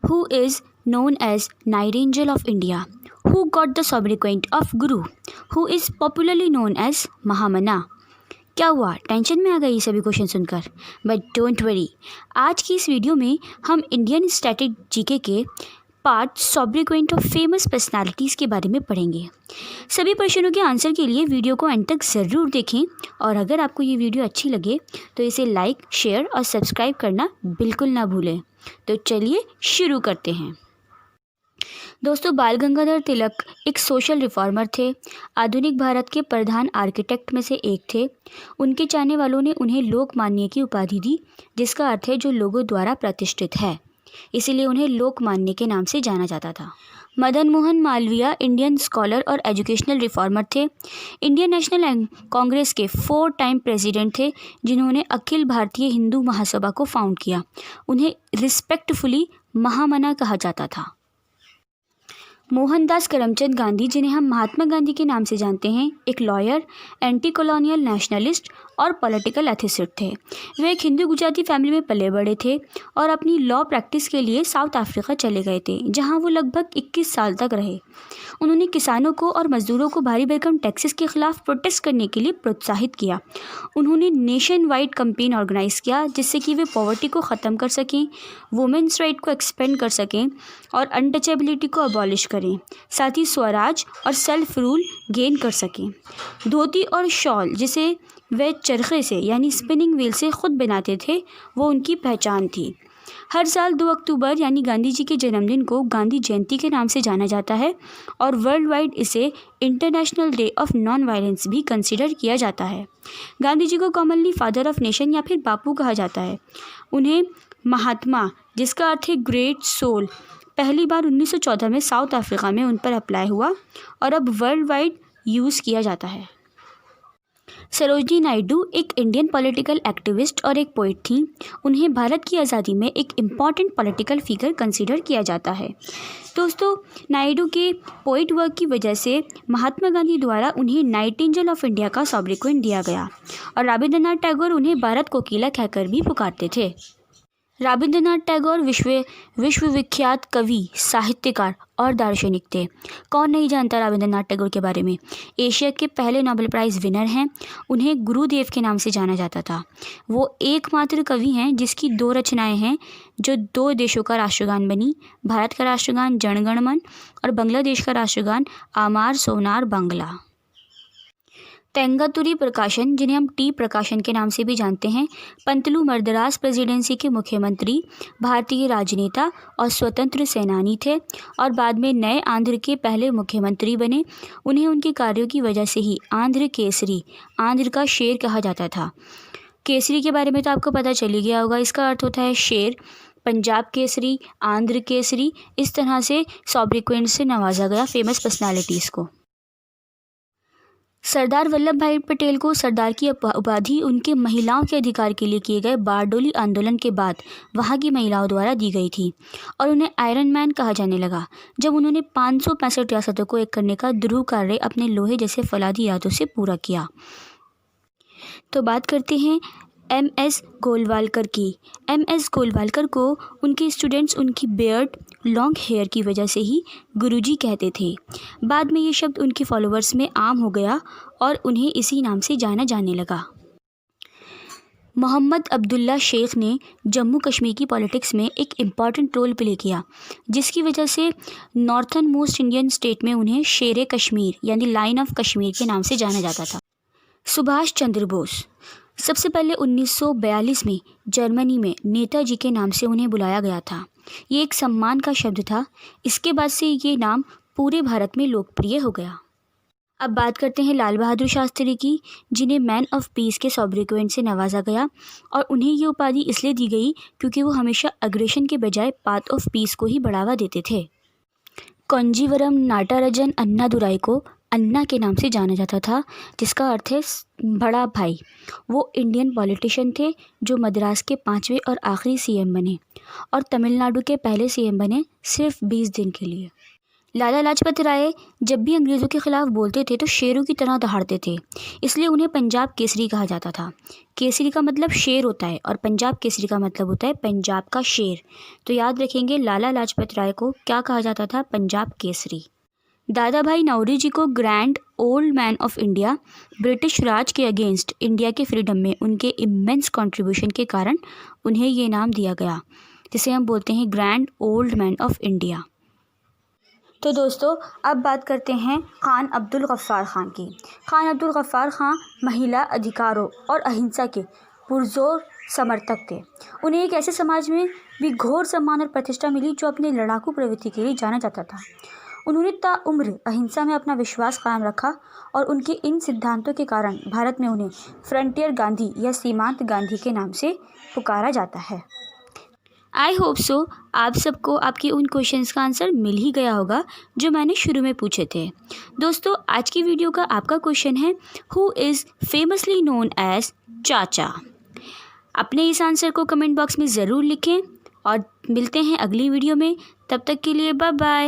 who is known as Nightingale of India, who got the sobriquet of Guru, who is popularly known as Mahamana. क्या हुआ, tension में आ गई सभी question सुनकर? But don't worry, आज की इस वीडियो में हम इंडियन स्टैटिक जीके के पार्ट सॉब्रिक्वेंट ऑफ फेमस पर्सनालिटीज़ के बारे में पढ़ेंगे। सभी प्रश्नों के आंसर के लिए वीडियो को अंत तक ज़रूर देखें और अगर आपको ये वीडियो अच्छी लगे तो इसे लाइक, शेयर और सब्सक्राइब करना बिल्कुल ना भूलें। तो चलिए शुरू करते हैं। दोस्तों, बाल गंगाधर तिलक एक सोशल रिफॉर्मर थे। आधुनिक भारत के प्रधान आर्किटेक्ट में से एक थे। उनके चाहने वालों ने उन्हें लोकमान्य की उपाधि दी, जिसका अर्थ है जो लोगों द्वारा प्रतिष्ठित है, इसीलिए उन्हें लोकमान्य के नाम से जाना जाता था। मदन मोहन मालवीय इंडियन स्कॉलर और एजुकेशनल रिफॉर्मर थे। इंडियन नेशनल कांग्रेस के 4 टाइम प्रेसिडेंट थे, जिन्होंने अखिल भारतीय हिंदू महासभा को फाउंड किया। उन्हें रिस्पेक्टफुली महामना कहा जाता था। मोहनदास करमचंद गांधी, जिन्हें हम महात्मा गांधी के नाम से जानते हैं, एक लॉयर, एंटी कॉलोनियल नेशनलिस्ट और पॉलिटिकल एथिस्ट थे। वे एक हिंदू गुजराती फैमिली में पले बड़े थे और अपनी लॉ प्रैक्टिस के लिए साउथ अफ्रीका चले गए थे, जहां वो लगभग 21 साल तक रहे। उन्होंने किसानों को और मजदूरों को भारी भरकम टैक्सेस के खिलाफ प्रोटेस्ट करने के लिए प्रोत्साहित किया। उन्होंने नेशन वाइड कैंपेन ऑर्गेनाइज किया, जिससे कि वे पॉवर्टी को ख़त्म कर सकें, वुमेन्स राइट को एक्सपेंड कर सकें और अनटचेबिलिटी को अबॉलिश करें, साथ ही स्वराज और सेल्फ रूल गेन कर सकें। धोती और शॉल, जिसे वे चरखे से यानी स्पिनिंग व्हील से ख़ुद बनाते थे, वो उनकी पहचान थी। हर साल 2 अक्टूबर यानी गांधी जी के जन्मदिन को गांधी जयंती के नाम से जाना जाता है और वर्ल्ड वाइड इसे international day of non violence भी कंसिडर किया जाता है। गांधी जी को कॉमनली फादर ऑफ नेशन या फिर बापू कहा जाता है। उन्हें महात्मा, जिसका अर्थ है ग्रेट सोल, पहली बार 1914 में साउथ अफ्रीका में उन पर अप्लाई हुआ और अब वर्ल्ड वाइड यूज़ किया जाता है। सरोजनी नायडू एक इंडियन पॉलिटिकल एक्टिविस्ट और एक पोइट थी। उन्हें भारत की आज़ादी में एक इम्पॉर्टेंट पॉलिटिकल फिगर कंसीडर किया जाता है। दोस्तों, नायडू के पोइट वर्क की वजह से महात्मा गांधी द्वारा उन्हें नाइटिंगेल ऑफ इंडिया का सॉब्रिक्वेंट दिया गया और रविंद्रनाथ टैगोर उन्हें भारत कोकिला कहकर भी पुकारते थे। रविंद्रनाथ टैगोर विश्वविख्यात कवि, साहित्यकार और दार्शनिक थे। कौन नहीं जानता रविंद्रनाथ टैगोर के बारे में। एशिया के पहले नोबेल प्राइज़ विनर हैं। उन्हें गुरुदेव के नाम से जाना जाता था। वो एकमात्र कवि हैं जिसकी 2 रचनाएं हैं जो 2 देशों का राष्ट्रगान बनी। भारत का राष्ट्रगान जन गण मन और बांग्लादेश का राष्ट्रगान आमार सोनार बांग्ला। तेंगातुरी प्रकाशन, जिन्हें हम टी प्रकाशन के नाम से भी जानते हैं, पंतलू मद्रास प्रेसिडेंसी के मुख्यमंत्री, भारतीय राजनेता और स्वतंत्र सेनानी थे और बाद में नए आंध्र के पहले मुख्यमंत्री बने। उन्हें उनके कार्यों की वजह से ही आंध्र केसरी, आंध्र का शेर कहा जाता था। केसरी के बारे में तो आपको पता चल ही गया होगा, इसका अर्थ होता है शेर। पंजाब केसरी, आंध्र केसरी, इस तरह से सॉब्रिक्वेंट से नवाजा गया फेमस पर्सनालिटीज़ को। सरदार वल्लभ भाई पटेल को सरदार की उपाधि उनके महिलाओं के अधिकार के लिए किए गए बारडोली आंदोलन के बाद वहां की महिलाओं द्वारा दी गई थी और उन्हें आयरन मैन कहा जाने लगा जब उन्होंने 565 रियासतों को एक करने का ध्रुव कार्य अपने लोहे जैसे फौलादी यादों से पूरा किया। तो बात करते हैं MS गोलवालकर की। MS गोलवालकर को उनके स्टूडेंट्स उनकी बियर्ड, लॉन्ग हेयर की वजह से ही गुरुजी कहते थे। बाद में ये शब्द उनके फॉलोअर्स में आम हो गया और उन्हें इसी नाम से जाना जाने लगा। मोहम्मद अब्दुल्ला शेख ने जम्मू कश्मीर की पॉलिटिक्स में एक इम्पॉर्टेंट रोल प्ले किया, जिसकी वजह से नॉर्थन मोस्ट इंडियन स्टेट में उन्हें शेर कश्मीर यानी लाइन ऑफ कश्मीर के नाम से जाना जाता था। सुभाष चंद्र बोस, सबसे पहले 1942 में जर्मनी में नेताजी के नाम से उन्हें बुलाया गया था। ये एक सम्मान का शब्द था। इसके बाद से ये नाम पूरे भारत में लोकप्रिय हो गया। अब बात करते हैं लाल बहादुर शास्त्री की, जिन्हें मैन ऑफ पीस के सॉब्रिक्वेंट से नवाजा गया और उन्हें ये उपाधि इसलिए दी गई क्योंकि वो हमेशा अग्रेशन के बजाय पाथ ऑफ पीस को ही बढ़ावा देते थे। कंजीवरम नाटाराजन अन्नादुराई को अन्ना के नाम से जाना जाता था, जिसका अर्थ है बड़ा भाई। वो इंडियन पॉलिटिशियन थे जो मद्रास के 5वें और आखिरी CM बने और तमिलनाडु के पहले CM बने सिर्फ 20 दिन के लिए। लाला लाजपत राय जब भी अंग्रेज़ों के ख़िलाफ़ बोलते थे तो शेरों की तरह दहाड़ते थे, इसलिए उन्हें पंजाब केसरी कहा जाता था। केसरी का मतलब शेर होता है और पंजाब केसरी का मतलब होता है पंजाब का शेर। तो याद रखेंगे, लाला लाजपत राय को क्या कहा जाता था? पंजाब केसरी। दादा भाई नौरोजी जी को grand old man of India, British Raj के अगेंस्ट इंडिया के फ्रीडम में उनके इमेंस कंट्रीब्यूशन के कारण उन्हें ये नाम दिया गया, जिसे हम बोलते हैं grand old man of India. तो दोस्तों, अब बात करते हैं खान अब्दुल गफ्फार खान की। खान अब्दुल गफ्फार खान महिला अधिकारों और अहिंसा के पुरजोर समर्थक थे। उन्हें एक ऐसे समाज में भी घोर सम्मान और प्रतिष्ठा मिली जो अपनी लड़ाकू प्रवृत्ति के लिए जाना जाता था। उन्होंने ताउम्र अहिंसा में अपना विश्वास कायम रखा और उनके इन सिद्धांतों के कारण भारत में उन्हें फ्रंटियर गांधी या सीमांत गांधी के नाम से पुकारा जाता है। आई होप सो आप सबको आपके उन क्वेश्चंस का आंसर मिल ही गया होगा जो मैंने शुरू में पूछे थे। दोस्तों, आज की वीडियो का आपका क्वेश्चन है, who is famously known as चाचा। अपने इस आंसर को कमेंट बॉक्स में ज़रूर लिखें और मिलते हैं अगली वीडियो में। तब तक के लिए बाय बाय।